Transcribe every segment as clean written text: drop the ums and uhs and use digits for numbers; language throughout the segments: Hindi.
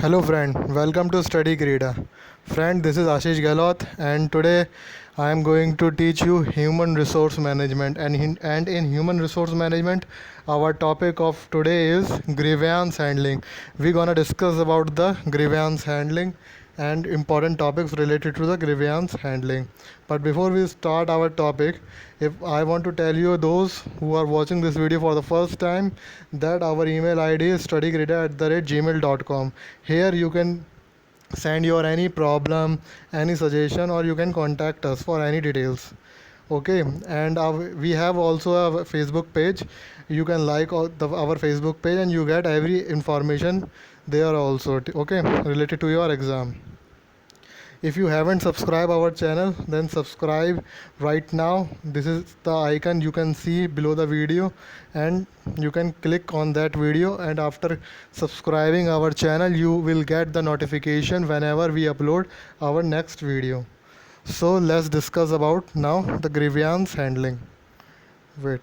Hello friend, welcome to studykreeda. Friend, this is Ashish Gehlot and today I am going to teach you human resource management and in human resource management our topic of today is grievance handling. We're going to discuss about the grievance handling and important topics related to the grievance handling. But before we start our topic, if I want to tell you those who are watching this video for the first time that our email ID is studykreeda@gmail.com. Here you can send your any problem, any suggestion, or you can contact us for any details. Okay, and we have also a Facebook page. You can like our Facebook page and you get every information there also. Okay, related to your exam. If you haven't subscribed our channel, then subscribe right now. This is the icon you can see below the video, and you can click on that video, and after subscribing our channel you will get the notification whenever we upload our next video. So let's discuss about now the grievance handling. Wait.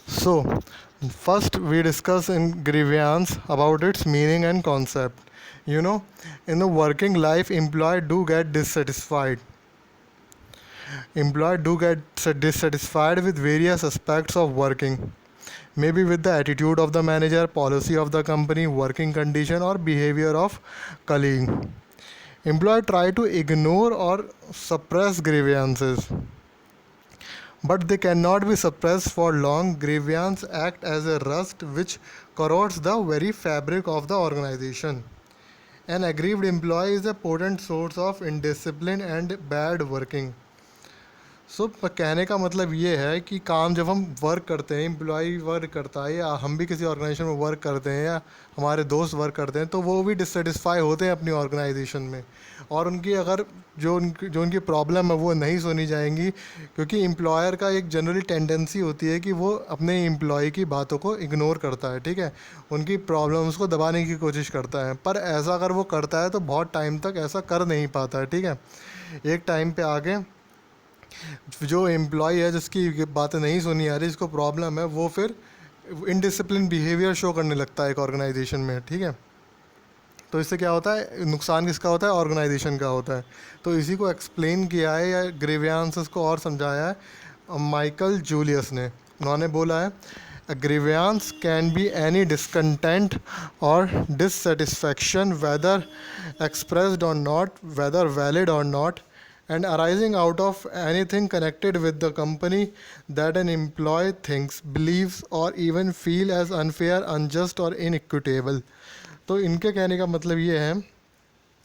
So first we discuss in grievance about its meaning and concept. You know, in the working life, employee do get dissatisfied. Employee do get dissatisfied with various aspects of working. Maybe with the attitude of the manager, policy of the company, working condition, or behavior of colleague. Employee try to ignore or suppress grievances, but they cannot be suppressed for long. Grievance act as a rust which corrodes the very fabric of the organization. An aggrieved employee is a potent source of indiscipline and bad working. सो कहने का मतलब ये है कि काम जब हम वर्क करते हैं, एम्प्लॉय वर्क करता है या हम भी किसी ऑर्गेनाइजेशन में वर्क करते हैं या हमारे दोस्त वर्क करते हैं, तो वो भी डिससेटिस्फाई होते हैं अपनी ऑर्गेनाइजेशन में, और उनकी अगर जो उनकी प्रॉब्लम है वो नहीं सुनी जाएंगी, क्योंकि एम्प्लॉयर का एक जनरली टेंडेंसी होती है कि वो अपने एम्प्लॉय की बातों को इग्नोर करता है, ठीक है, उनकी प्रॉब्लम्स को दबाने की कोशिश करता है। पर ऐसा अगर वो करता है तो बहुत टाइम तक ऐसा कर नहीं पाता है, ठीक है। एक टाइम पे आके जो एम्प्लॉय है जिसकी बातें नहीं सुनी आ रही, जिसको प्रॉब्लम है, वो फिर इनडिसिप्लिन बिहेवियर शो करने लगता है एक ऑर्गेनाइजेशन में, ठीक है। तो इससे क्या होता है, नुकसान किसका होता है, ऑर्गेनाइजेशन का होता है। तो इसी को एक्सप्लेन किया है या ग्रीवियंसेस को और समझाया है माइकल जूलियस ने। उन्होंने बोला है, a grievance can be any discontent or dissatisfaction whether expressed or not, whether valid or not, and arising out of anything connected with the company that an employee thinks, believes or even feel as unfair, unjust or inequitable। तो इनके कहने का मतलब ये है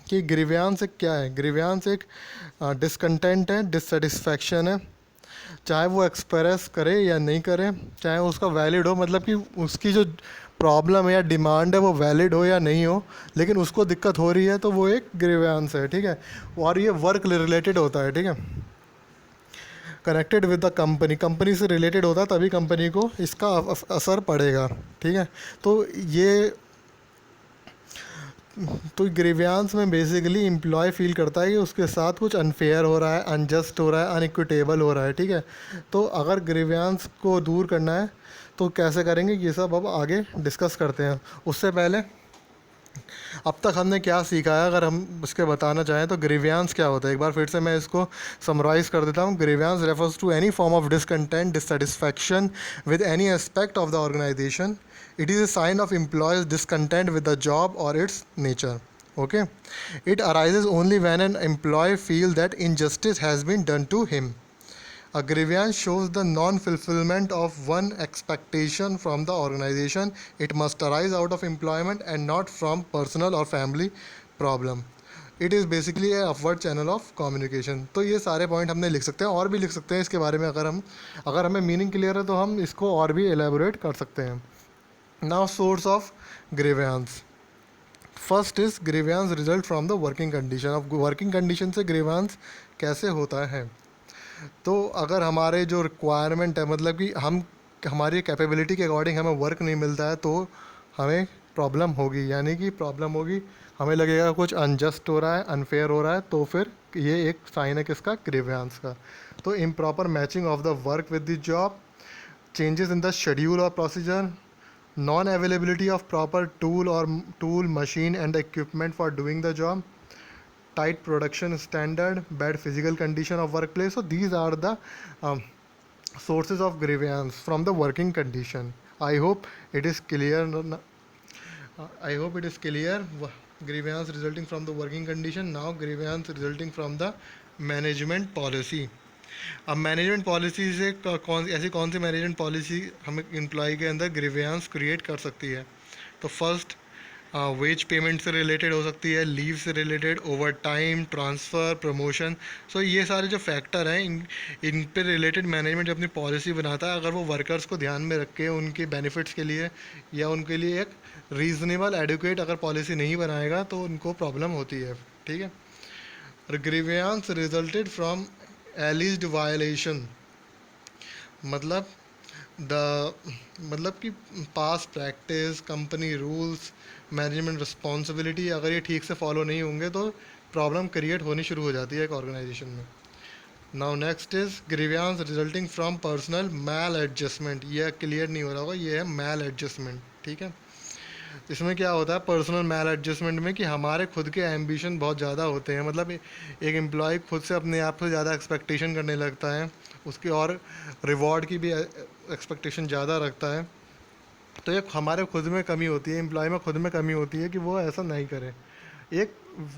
कि ग्रीवियंस एक क्या है, ग्रीवियंस एक डिसकंटेंट है, डिससेटिस्फैक्शन है, चाहे वो एक्सप्रेस करे या नहीं करे, चाहे उसका वैलिड हो, मतलब कि उसकी जो प्रॉब्लम है या डिमांड है वो वैलिड हो या नहीं हो, लेकिन उसको दिक्कत हो रही है, तो वो एक ग्रीवेंस है, ठीक है। और ये वर्क रिलेटेड होता है, ठीक है, connected with the company, company से रिलेटेड होता है, तभी कंपनी को इसका असर पड़ेगा, ठीक है। तो ग्रीवियंस में बेसिकली एम्प्लॉय फील करता है कि उसके साथ कुछ अनफेयर हो रहा है, अनजस्ट हो रहा है, अनइक्विटेबल हो रहा है, ठीक है। तो अगर ग्रीवियंस को दूर करना है तो कैसे करेंगे, ये सब अब आगे डिस्कस करते हैं। उससे पहले अब तक हमने क्या सीखा है, अगर हम उसके बताना चाहें तो ग्रीवियंस क्या होता है, एक बार फिर से मैं इसको समराइज़ कर देता हूँ। Grievance refers to any form of discontent, dissatisfaction with any aspect of the organisation. It is a sign of employees' discontent with the job or its nature. Okay, it arises only when an employee feels that injustice has been done to him. A grievance shows the non-fulfillment of one expectation from the organization. It must arise out of employment and not from personal or family problem. It is basically a upward channel of communication. तो ये सारे पॉइंट हमने लिख सकते हैं, और भी लिख सकते हैं इसके बारे में। अगर हमें मीनिंग क्लियर है तो हम इसको और भी एलेबोरेट कर सकते हैं। Now source of grievance. First is grievance result from the working condition. अब working condition से grievance कैसे होता है, तो अगर हमारे जो रिक्वायरमेंट है, मतलब कि हमारी कैपेबिलिटी के अकॉर्डिंग हमें वर्क नहीं मिलता है, तो हमें प्रॉब्लम होगी, यानी कि प्रॉब्लम होगी, हमें लगेगा कुछ अनजस्ट हो रहा है, अनफेयर हो रहा है, तो फिर ये एक साइन है किसका, ग्रीवियंस का। तो improper matching of the work with the job, changes in the schedule और procedure, non availability of proper tool machine and equipment for doing the job, tight production standard, bad physical condition of workplace. So these are the um, sources of grievance from the working condition. I hope it is clear. I hope it is clear. Grievance resulting from the working condition. Now grievance resulting from the management policy. अब मैनेजमेंट पॉलिसी से ऐसी कौन सी मैनेजमेंट पॉलिसी हमें एम्प्लॉय के अंदर ग्रीवियंस क्रिएट कर सकती है? तो फर्स्ट, वेज पेमेंट से रिलेटेड हो सकती है, लीव से related, over time, transfer, promotion. So ये सारे जो फैक्टर हैं, इन पे रिलेटेड मैनेजमेंट अपनी पॉलिसी बनाता है. अगर वो वर्कर्स को ध्यान में रख के उनके बेनिफिट्स के लिए या उनके लिए एक रीजनेबल एडुकेट अगर पॉलिसी नहीं बनाएगा तो उनको प्रॉब्लम होती है. ठीक है. Grievance resulted from alleged violation, मतलब द मतलब कि past practice, company rules, management responsibility अगर ये ठीक से फॉलो नहीं होंगे तो प्रॉब्लम क्रिएट होनी शुरू हो जाती है एक ऑर्गेनाइजेशन में. Now next is grievance resulting from personal maladjustment. ये क्लियर नहीं हो रहा होगा, ये है मैल एडजस्टमेंट. ठीक है. इसमें क्या होता है पर्सनल मैल एडजस्टमेंट में कि हमारे खुद के एम्बिशन बहुत ज़्यादा होते हैं. मतलब एक एम्प्लॉय खुद से अपने आप से ज़्यादा एक्सपेक्टेशन करने लगता है, उसकी और रिवॉर्ड की भी एक्सपेक्टेशन ज़्यादा रखता है. तो ये हमारे खुद में कमी होती है, एम्प्लॉय में खुद में कमी होती है कि वो ऐसा नहीं करे. एक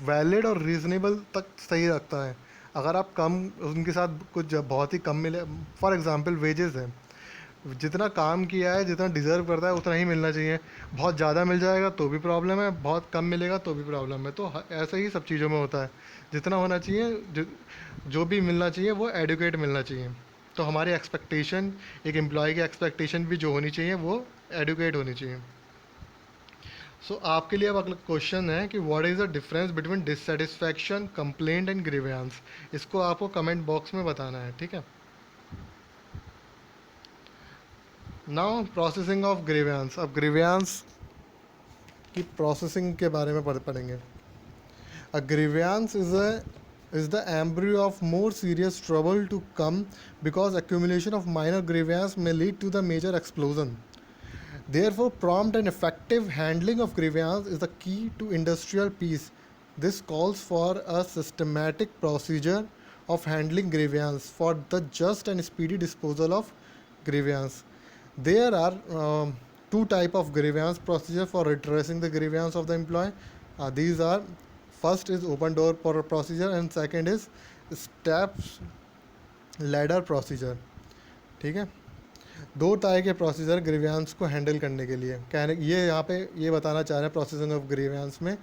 वैलिड और रीज़नेबल तक सही रखता है. अगर आप कम उनके साथ कुछ बहुत ही कम मिले, फॉर एग्जांपल वेजेस है, जितना काम किया है जितना डिज़र्व करता है उतना ही मिलना चाहिए. बहुत ज़्यादा मिल जाएगा तो भी प्रॉब्लम है, बहुत कम मिलेगा तो भी प्रॉब्लम है. तो ऐसे ही सब चीज़ों में होता है. जितना होना चाहिए, जो भी मिलना चाहिए वो एडुकेट मिलना चाहिए. तो हमारी एक्सपेक्टेशन, एक एम्प्लॉय की एक्सपेक्टेशन भी जो होनी चाहिए वो एडुकेट होनी चाहिए. सो आपके लिए अब अगला क्वेश्चन है कि what is the difference between dissatisfaction, complaint and grievance. इसको आपको कमेंट बॉक्स में बताना है. ठीक है. Now processing of grievance. अब ग्रीवियंस की प्रोसेसिंग के बारे में पढ़ेंगे. अ grievance is the embryo of more serious trouble to come because accumulation of minor grievance may lead to the major explosion. Therefore, prompt and effective handling of grievance is the key to industrial peace. This calls for a systematic procedure of handling grievance for the just and speedy disposal of grievance. There are two type of grievance procedure for redressing the grievance of the employee. These are, first is open door procedure and second is steps ladder procedure. ठीक है. दो टाइप के प्रोसीजर ग्रीवियंस को हैंडल करने के लिए कहने ये यहाँ पे ये बताना चाह रहे हैं प्रोसेसिंग ऑफ ग्रीवियंस में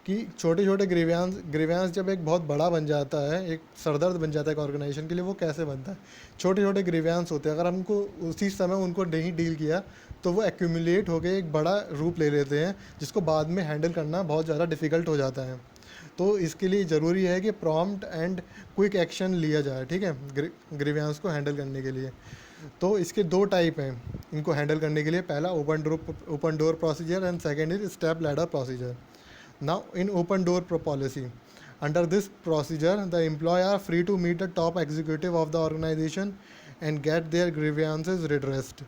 कि छोटे छोटे ग्रीवियंस जब एक बहुत बड़ा बन जाता है, एक सरदर्द बन जाता है एक ऑर्गेनाइजेशन के लिए, वो कैसे बनता है. छोटे छोटे ग्रीवियंस होते हैं, अगर हमको उसी समय उनको नहीं डील किया तो वो एक्यूमुलेट होकर एक बड़ा रूप ले लेते हैं जिसको बाद में हैंडल करना बहुत ज़्यादा डिफ़िकल्ट हो जाता है. तो इसके लिए ज़रूरी है कि प्रॉम्प्ट एंड क्विक एक्शन लिया जाए. ठीक है. ग्रीवियंस को हैंडल करने के लिए तो इसके दो टाइप हैं इनको हैंडल करने के लिए. पहला open door procedure and second is step ladder procedure. Now in open door policy, under this procedure the employ are free to meet the top executive of the organisation and get their grievances redressed.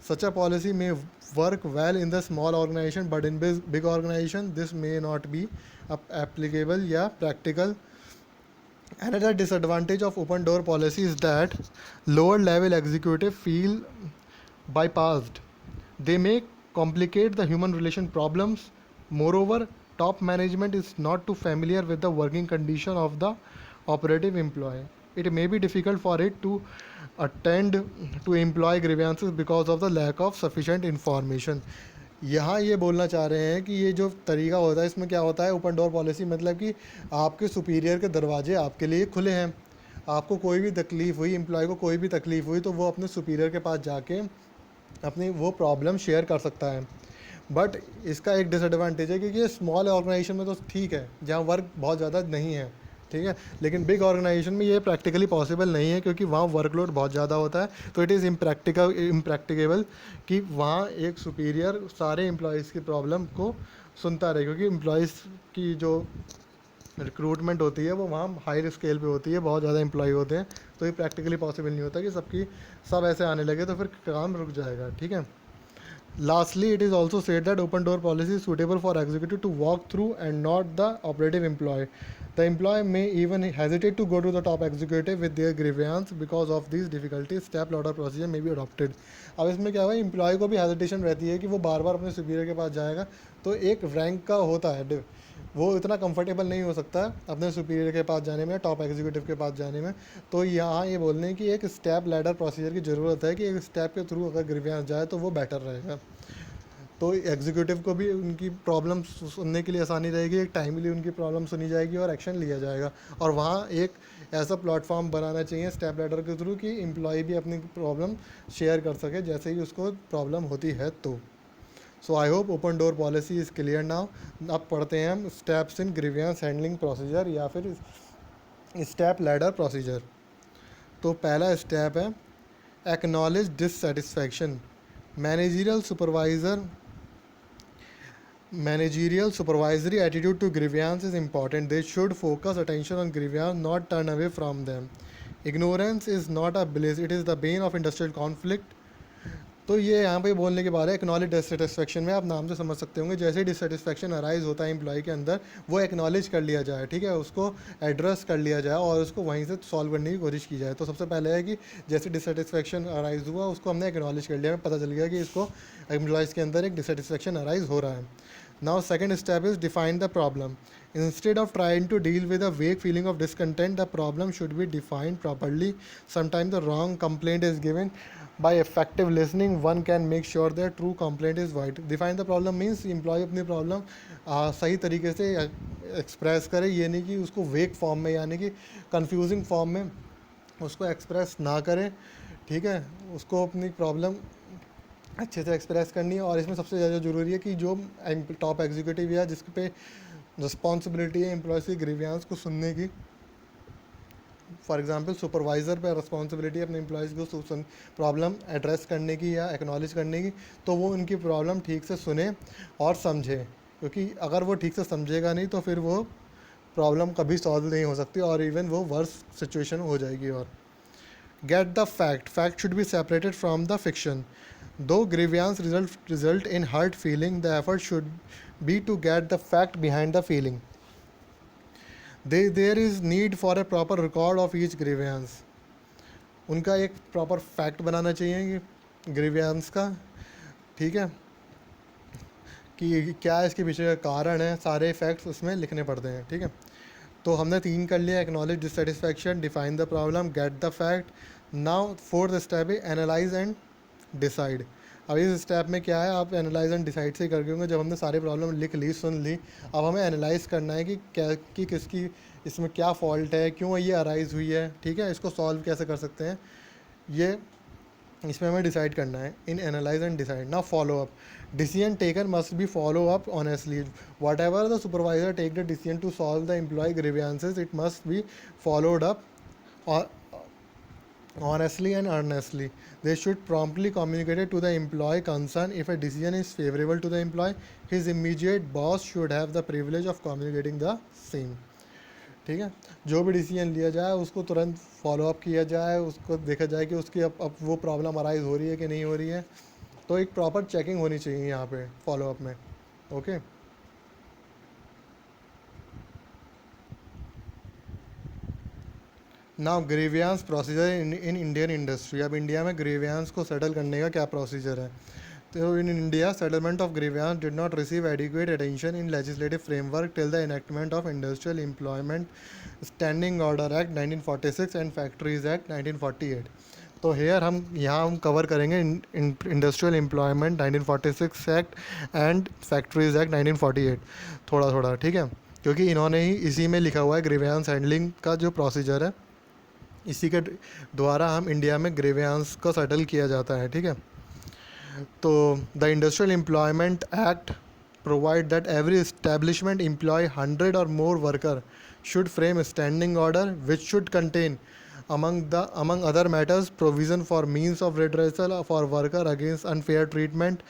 Such a policy may work well in the small organization, but in big organization this may not be applicable या practical. Another disadvantage of open door policy is that lower level executives feel bypassed. They may complicate the human relation problems. Moreover, top management is not too familiar with the working condition of the operative employee. It may be difficult for it to attend to employee grievances because of the lack of sufficient information. यहाँ ये बोलना चाह रहे हैं कि ये जो तरीका होता है इसमें क्या होता है ओपन डोर पॉलिसी, मतलब कि आपके सुपीरियर के दरवाजे आपके लिए खुले हैं. आपको कोई भी तकलीफ़ हुई, एम्प्लॉय को कोई भी तकलीफ़ हुई तो वो अपने सुपीरियर के पास जाके अपनी वो प्रॉब्लम शेयर कर सकता है. बट इसका एक डिसएडवांटेज है क्योंकि ये स्मॉल ऑर्गेनाइजेशन में तो ठीक है जहाँ वर्क बहुत ज़्यादा नहीं है. ठीक है. लेकिन बिग ऑर्गेनाइजेशन में ये प्रैक्टिकली पॉसिबल नहीं है क्योंकि वहाँ वर्कलोड बहुत ज़्यादा होता है. तो इट इज़ इम्प्रैक्टिकेबल कि वहाँ एक सुपीरियर सारे एम्प्लॉयज़ की प्रॉब्लम को सुनता रहे, क्योंकि एम्प्लॉयज़ की जो रिक्रूटमेंट होती है वो वहाँ हाई स्केल पे होती है, बहुत ज़्यादा एम्प्लॉय होते हैं. तो ये प्रैक्टिकली पॉसिबल नहीं होता कि सब ऐसे आने लगे तो फिर काम रुक जाएगा. ठीक है. Lastly, it is also said that open door policy is suitable for executive to walk through and not the operative employee. The employee may even hesitate to go to the top executive with their grievance because of these difficulties. Step ladder procedure may be adopted. अब इसमें क्या हुआ, एम्प्लॉय को भी हेजिटेशन रहती है कि वो बार बार अपने सुपीरियर के पास जाएगा, तो एक रैंक का होता है, वो इतना कंफर्टेबल नहीं हो सकता अपने सुपीरियर के पास जाने में, टॉप एग्जीक्यूटिव के पास जाने में. तो यहाँ ये बोलने की एक स्टेप लैडर प्रोसीजर की ज़रूरत है कि एक स्टेप के थ्रू अगर ग्रीवेंस जाए तो वो बेटर रहेगा. तो एग्जीक्यूटिव को भी उनकी प्रॉब्लम सुनने के लिए आसानी रहेगी, एक टाइमली उनकी प्रॉब्लम सुनी जाएगी और एक्शन लिया जाएगा. और वहाँ एक ऐसा प्लेटफॉर्म बनाना चाहिए स्टेप लैडर के थ्रू कि एम्प्लॉय भी अपनी प्रॉब्लम शेयर कर सके जैसे ही उसको प्रॉब्लम होती है. तो so I hope open door policy is clear now. अब पढ़ते हैं हम steps in grievance handling procedure या फिर स्टेप लैडर प्रोसीजर. तो पहला स्टेप है acknowledge dissatisfaction. Managerial supervisory attitude to grievance is important. They should focus attention on grievance, not turn away from them. Ignorance is not a bliss, it is the bane of industrial conflict. तो ये यहाँ पे बोलने के बारे में एक्नॉलेज डिससेटिस्फैक्शन में आप नाम से समझ सकते होंगे, जैसे डिससेटिस्फैक्शन अराइज होता है एम्प्लॉय के अंदर, वो एक्नॉलेज कर लिया जाए, ठीक है, उसको एड्रेस कर लिया जाए और उसको वहीं से सॉल्व करने की कोशिश की जाए. तो सबसे पहले है कि जैसे डिससेटिस्फैक्शन अराइज हुआ उसको हमने एक्नॉलेज कर लिया, हमें पता चल गया कि इसको एम्प्लॉयज़ के अंदर एक डिससेटिस्फैक्शन अराइज हो रहा है. Now second step is define the problem. Instead of trying to deal with a vague feeling of discontent, the problem should be defined properly. Sometimes the wrong complaint is given. By effective listening, one can make sure that true complaint is right. Define the problem means employee अपनी प्रॉब्लम सही तरीके से एक्सप्रेस करे, ये नहीं कि उसको वेग फॉर्म में यानी कि कंफ्यूजिंग फॉर्म में उसको एक्सप्रेस ना करें, ठीक है, उसको अपनी प्रॉब्लम अच्छे से एक्सप्रेस करनी है. और इसमें सबसे ज़्यादा ज़रूरी है कि जो टॉप एग्जीक्यूटिव या जिसके पे रिस्पॉन्सिबिलिटी है एम्प्लॉयज़ की ग्रीवियंस को सुनने की, फॉर एग्जांपल सुपरवाइज़र पे रिस्पॉन्सिबिलिटी है अपने एम्प्लॉयज़ को प्रॉब्लम एड्रेस करने की या एक्नॉलेज करने की, तो वो उनकी प्रॉब्लम ठीक से सुने और समझे, क्योंकि अगर वो ठीक से समझेगा नहीं तो फिर वो प्रॉब्लम कभी सॉल्व नहीं हो सकती और इवन वो वर्स सिचुएशन हो जाएगी. और get the fact should be separated from the fiction. Though grievance result in hurt feeling, the effort should be to get the fact behind the feeling. There is need for a proper record of each grievance. उनका एक प्रॉपर फैक्ट बनाना चाहिए कि ग्रीवियंस का, ठीक है, कि क्या इसके पीछे का कारण है, सारे फैक्ट्स उसमें लिखने पड़ते हैं, ठीक है. तो हमने 3 कर लिया, acknowledge dissatisfaction, define the problem, get the fact. Now fourth step है एनालाइज एंड डिसाइड. अब इस स्टेप में क्या है, आप एनालाइज एंड डिसाइड से करके होंगे. जब हमने सारी प्रॉब्लम लिख ली, सुन ली, अब हमें एनालाइज करना है कि क्या कि किसकी इसमें क्या फॉल्ट है, क्यों ये अराइज हुई है, ठीक है, इसको सॉल्व कैसे कर सकते हैं, ये इसमें हमें डिसाइड करना है. In analyse and decide. Now follow up. Decision taken must be follow up honestly. Whatever the supervisor take the decision to solve the employee grievances, it must be followed up honestly and earnestly. They should promptly communicate it to the employee concerned. If a decision is favorable to the employee, his immediate boss should have the privilege of communicating the same. ठीक है, जो भी डिसीजन लिया जाए उसको तुरंत फॉलो अप किया जाए, उसको देखा जाए कि उसकी अब वो प्रॉब्लम अराइज हो रही है कि नहीं हो रही है. तो एक प्रॉपर चेकिंग होनी चाहिए यहाँ पे फॉलो अप में. Okay. Now grievance procedure in Indian industry. अब इंडिया में ग्रीवियंस को सेटल करने का क्या प्रोसीजर है. तो in India settlement of grievance did not receive adequate attention in legislative framework till the enactment of industrial employment standing order act 1946 and factories act 1948. तो हेयर हम कवर करेंगे industrial employment 1946 act and factories act 1948 थोड़ा थोड़ा, ठीक है, क्योंकि इन्होंने ही इसी में लिखा हुआ है ग्रीवियंस हैंडलिंग का जो प्रोसीजर है, इसी के द्वारा हम इंडिया में ग्रीवियंस को सेटल किया जाता है, ठीक है. तो the industrial employment act provide that every establishment employ 100 or more worker should frame standing order which should contain among other matters provision for means of redressal for worker against unfair treatment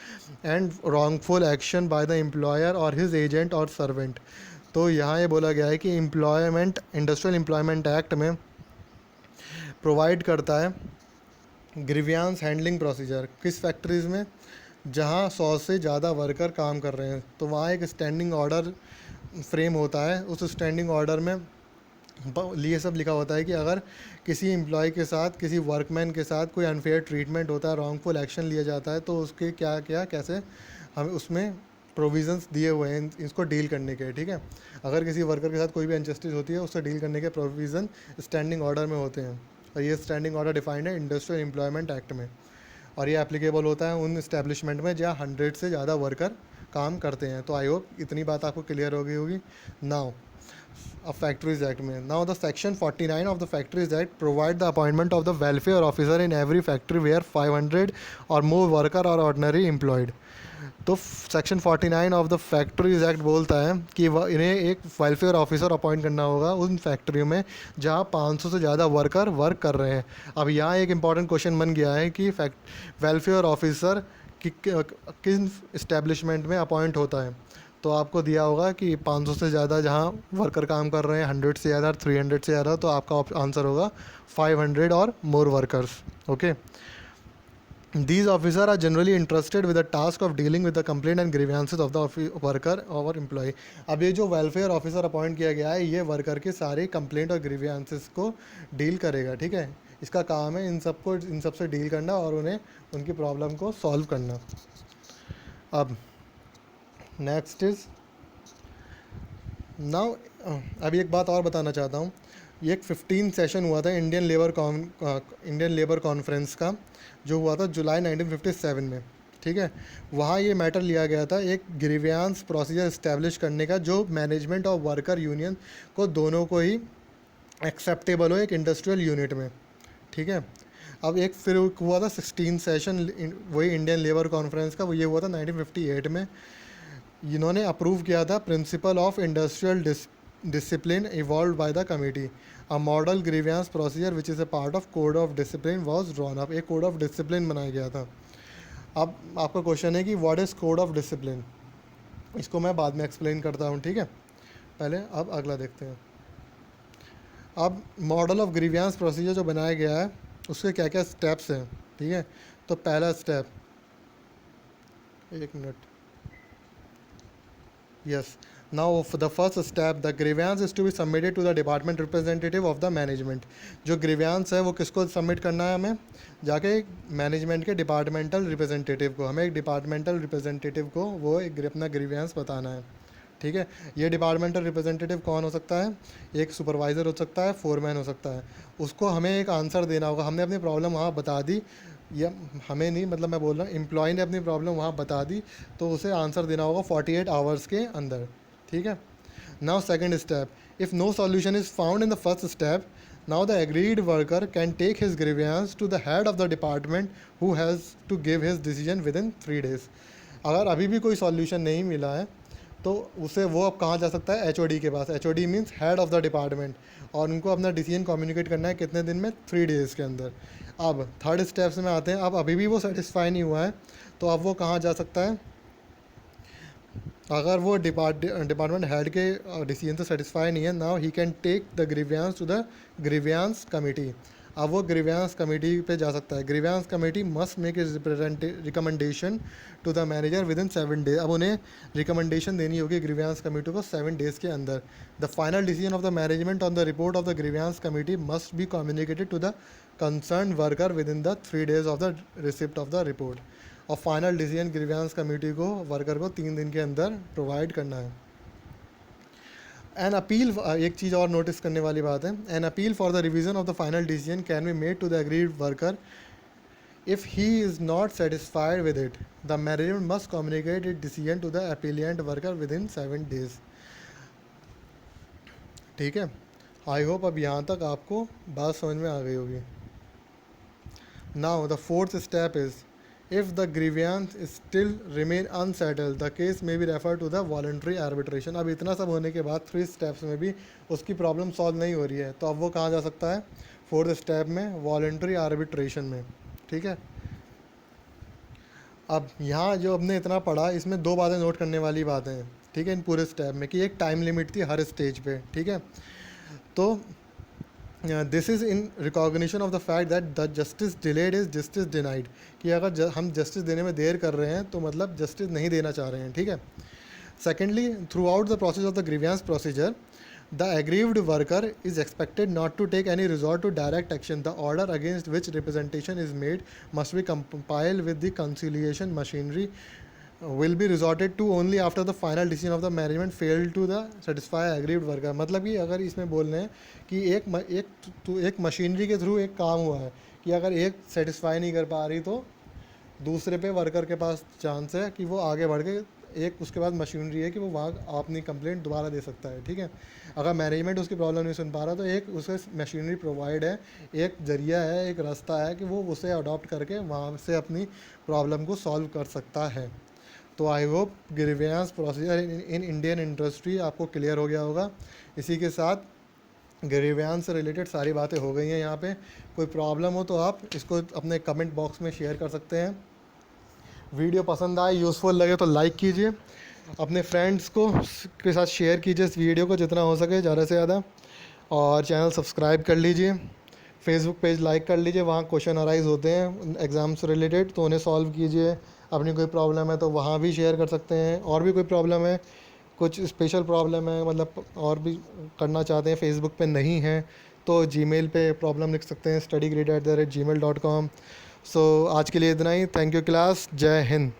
and wrongful action by the employer or his agent or servant. तो यहाँ ये बोला गया है कि इंडस्ट्रियल एम्प्लॉयमेंट एक्ट में प्रोवाइड करता है ग्रीवियंस हैंडलिंग प्रोसीजर. किस फैक्ट्रीज़ में, जहाँ 100 से ज़्यादा वर्कर काम कर रहे हैं, तो वहाँ एक स्टैंडिंग ऑर्डर फ्रेम होता है। उस स्टैंडिंग ऑर्डर में लिए सब लिखा होता है कि अगर किसी एम्प्लॉय के साथ, किसी वर्कमैन के साथ कोई अनफेयर ट्रीटमेंट होता है, रॉन्गफुल एक्शन लिया जाता है, तो उसके क्या क्या कैसे हम उसमें प्रोविज़न्स दिए हुए हैं इसको डील करने के, ठीक है। अगर किसी वर्कर के साथ कोई भी अनजस्टिस होती है, उससे डील करने के प्रोविज़न स्टैंडिंग ऑर्डर में होते हैं, और ये स्टैंडिंग ऑर्डर डिफाइंड है इंडस्ट्रियल एम्प्लॉयमेंट एक्ट में, और ये एप्लीकेबल होता है उन इस्टेब्लिशमेंट में जहाँ 100 से ज़्यादा वर्कर काम करते हैं। तो आई होप इतनी बात आपको क्लियर हो गई होगी। नाउ फैक्ट्रीज एक्ट में, now the section 49 of the factories act provide the appointment of the welfare officer in every factory where 500 or more worker or ordinary employed. तो section 49 of the factories act बोलता है कि इन्हें एक वेलफेयर ऑफिसर अपॉइंट करना होगा उन फैक्ट्रियों में जहां 500 से ज़्यादा वर्कर वर्क कर रहे हैं। अब यहाँ एक इम्पॉर्टेंट क्वेश्चन बन गया है कि वेलफेयर ऑफिसर किन इस्टेब्लिशमेंट में अपॉइंट होता है। तो आपको दिया होगा कि 500 से ज़्यादा जहाँ वर्कर काम कर रहे हैं, 100 से ज़्यादा, 300 से ज़्यादा, तो आपका आंसर होगा 500 or more workers. Okay, these officers are generally entrusted with the task of dealing with the complaint and grievances of the worker or employee। अब ये जो वेलफेयर ऑफिसर अपॉइंट किया गया है, ये वर्कर के सारे कंप्लेंट और ग्रीवियंसेस को डील करेगा, ठीक है। इसका काम है इन सब से डील करना और उन्हें उनकी प्रॉब्लम को सॉल्व करना। अब नेक्स्ट इज नाउ, अभी एक बात और बताना चाहता हूँ। ये एक 15 सेशन हुआ था इंडियन लेबर कॉन्फ्रेंस का, जो हुआ था जुलाई 1957 में, ठीक है। वहाँ ये मैटर लिया गया था एक ग्रीवियंस प्रोसीजर इस्टेब्लिश करने का, जो मैनेजमेंट और वर्कर यूनियन को दोनों को ही एक्सेप्टेबल हो एक इंडस्ट्रियल यूनिट में, ठीक है। अब एक फिर हुआ था 16 सेशन वही इंडियन लेबर कॉन्फ्रेंस का, वो ये हुआ था 1958 में। इन्होंने अप्रूव किया था principle of industrial discipline evolve by the committee. A model grievance procedure which is a part of code of discipline was drawn up. एक कोड ऑफ डिसिप्लिन बनाया गया था। अब आपका क्वेश्चन है कि what is code of discipline, इसको मैं बाद में एक्सप्लेन करता हूँ, ठीक है। पहले अब अगला देखते हैं। अब मॉडल ऑफ ग्रीवियंस प्रोसीजर जो बनाया गया है, उसके क्या क्या स्टेप्स हैं, ठीक है। तो पहला स्टेप, एक minute, yes, now the first step, the grievance is to be submitted to the department representative of the management. जो ग्रीवियंस है वो किसको सबमिट करना है, हमें जाके मैनेजमेंट के डिपार्टमेंटल रिप्रेजेंटेटिव को, हमें एक डिपार्टमेंटल रिप्रेजेंटेटिव को वो एक अपना ग्रीवियंस बताना है, ठीक है। ये डिपार्टमेंटल रिप्रेजेंटेटिव कौन हो सकता है, एक सुपरवाइज़र हो सकता है, फोरमैन हो सकता है। उसको हमें एक आंसर देना होगा। हमने अपनी प्रॉब्लम वहाँ बता दी, या हमें नहीं, मतलब मैं बोल रहा हूँ एम्प्लॉय ने अपनी प्रॉब्लम वहाँ बता दी, तो उसे आंसर देना होगा 48 आवर्स के अंदर, ठीक है। Now second step, if no solution is found in the first step, now the aggrieved worker can take his grievance to the head of the department who has to give his decision within 3 days। अगर अभी भी कोई सॉल्यूशन नहीं मिला है, तो उसे वो अब कहाँ जा सकता है, एचओडी के पास। HOD means head of the department, और उनको अपना डिसीजन कम्युनिकेट करना है कितने दिन में, 3 days के अंदर। अब थर्ड स्टेप्स में आते हैं। अब अभी भी वो सेटिस्फाई नहीं हुआ है, तो अब वो कहाँ जा सकता है, अगर वो डिपार्टमेंट हेड के डिसीजन से सेटिस्फाई नहीं है, now he can take the grievance to the grievance committee. अब वो ग्रीवियंस कमेटी पे जा सकता है। Grievance committee must make is recommendation to the manager within 7 days। अब उन्हें रिकमेंडेशन देनी होगी ग्रीवियंस कमेटी को 7 days के अंदर। The final decision of the management on the report of the grievance committee must be communicated to the concern worker within the 3 days of the receipt of the report. और फाइनल डिसीजन ग्रीवियंस कमेटी को, वर्कर को 3 दिन के अंदर प्रोवाइड करना है। एन अपील, एक चीज़ और नोटिस करने वाली बात है, an appeal for the revision of the final decision can be made to the aggrieved worker if he is not satisfied with it. The management must communicate it decision to the appellant worker within 7 days, ठीक है। आई होप अब यहाँ तक आपको बात समझ में आ गई होगी। Now the fourth step is, if the grievance still remain unsettled the case may be referred to the voluntary arbitration। अब इतना सब होने के बाद 3 steps में भी उसकी प्रॉब्लम सॉल्व नहीं हो रही है, तो अब वो कहाँ जा सकता है, 4th स्टेप में, वॉलंटरी आर्बिट्रेशन में, ठीक है। अब यहाँ जो हमने इतना पढ़ा, इसमें 2 बातें नोट करने वाली बातें हैं, ठीक है, इन पूरे स्टेप में, कि एक टाइम लिमिट थी हर स्टेज पे, ठीक है। तो this is in recognition of the fact that the justice delayed is justice denied, कि अगर हम जस्टिस देने में देर कर रहे हैं तो मतलब जस्टिस नहीं देना चाह रहे हैं, ठीक है. Secondly, through out the process of the grievance procedure, the aggrieved worker is expected not to take any resort to direct action. The order against which representation is made must be compiled with the conciliation machinery, will be resorted to only after the final decision of the management failed to the satisfy aggrieved worker. मतलब कि अगर इसमें बोल रहे हैं कि एक मशीनरी के थ्रू एक काम हुआ है कि अगर एक सेटिस्फाई नहीं कर पा रही तो दूसरे पे वर्कर के पास चांस है कि वो आगे बढ़ के एक उसके बाद मशीनरी है कि वो वहाँ अपनी कंप्लेंट दोबारा दे सकता है, ठीक है. अगर मैनेजमेंट उसकी प्रॉब्लम नहीं सुन पा रहा तो एक उसे मशीनरी प्रोवाइड है, एक जरिया है, एक रास्ता है कि वो उसे अडॉप्ट करके वहाँ से अपनी प्रॉब्लम को सॉल्व कर सकता है. तो I hope grievance procedure in Indian industry आपको क्लियर हो गया होगा. इसी के साथ ग्रीवियंस से रिलेटेड सारी बातें हो गई हैं. यहाँ पे कोई प्रॉब्लम हो तो आप इसको अपने कमेंट बॉक्स में शेयर कर सकते हैं. वीडियो पसंद आए, यूज़फुल लगे तो लाइक कीजिए, अपने फ्रेंड्स को के साथ शेयर कीजिए इस वीडियो को जितना हो सके ज़्यादा से ज़्यादा, और चैनल सब्सक्राइब कर लीजिए. फेसबुक पेज लाइक कर लीजिए, वहाँ क्वेश्चन अराइज होते हैं एग्ज़ाम से रिलेटेड तो उन्हें सॉल्व कीजिए. अपनी कोई प्रॉब्लम है तो वहाँ भी शेयर कर सकते हैं. और भी कोई प्रॉब्लम है, कुछ स्पेशल प्रॉब्लम है, मतलब और भी करना चाहते हैं, फेसबुक पे नहीं है तो जीमेल पे प्रॉब्लम लिख सकते हैं, studykreeda@gmail.com. सो आज के लिए इतना ही. Thank you class. जय हिंद.